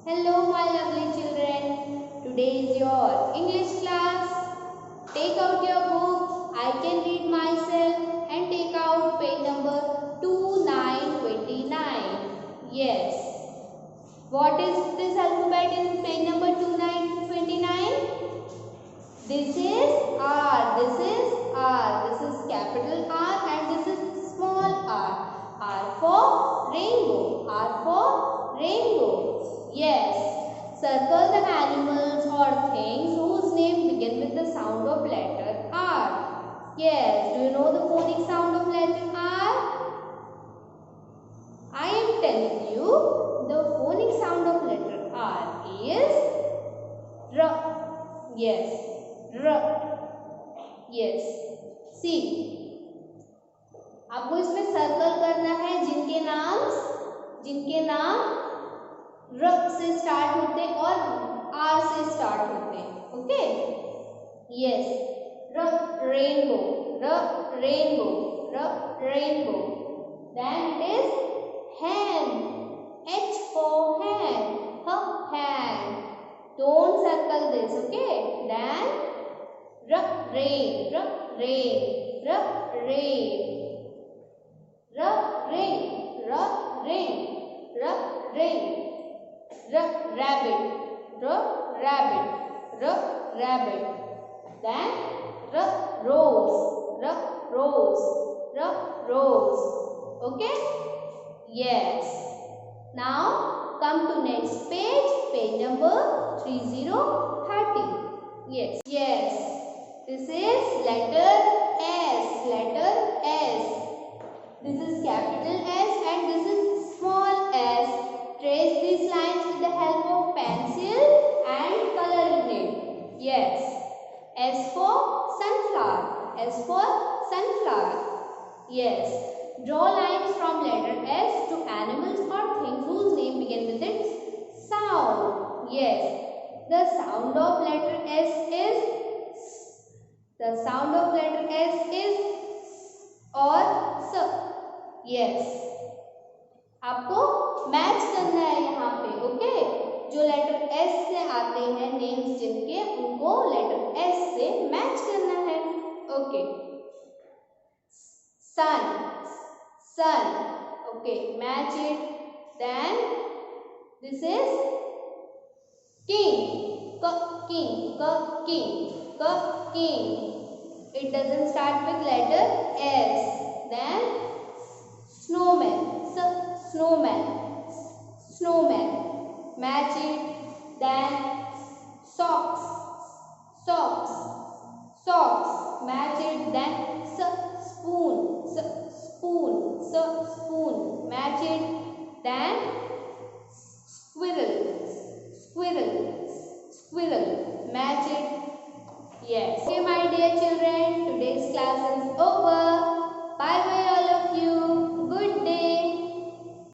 Hello my lovely children. Today is your English class. Take out your book. I can read myself and take out page number 2929. Yes. What is this alphabet in page number 2929? This is R. This is R. This is capital R and this is small r. R for rainbow. R for rainbow. Yes. Circle the animals or things whose name begin with the sound of letter R. Yes. Do you know the phonic sound of letter R? I am telling you the phonic sound of letter R is R. Yes. R. Yes. See. आपको इसमें circle करना है जिनके नाम र से start होते हैं और आर से स्टार्ट होते हैं. Okay. Yes. R rainbow. R rainbow. R rainbow. Then it is hen. H for hen. H hen. Don't circle this. Okay. Then rain. Rain. Rain. Rain. Rain. Rain. Rabbit. Rabbit. Rabbit. Then rose. Rose. Rose. Okay. Yes. Now come to next page. Page number 3030. Yes. Yes. This is letter S. Letter S. This is capital S and this is small s. Trace these lines with the help of pencil and coloring it. Yes. S for sunflower. S for sunflower. Yes. Draw lines from letter S to animals or things whose name begin with its sound. Yes. The sound of letter S is or S. Yes. आपको match करना है यहाँ पे. Okay. जो letter S से आते हैं names जिनके उनको लेटर एस से मैच करना है. Okay. Sun. Okay. Match it. Then this is king. king. It doesn't start with letter S. Then snowman. Match it. Then socks. Match it. Then spoon. Match it. Then squirrel. Match it. Yes. Okay, my dear children, today's class is over. Bye bye.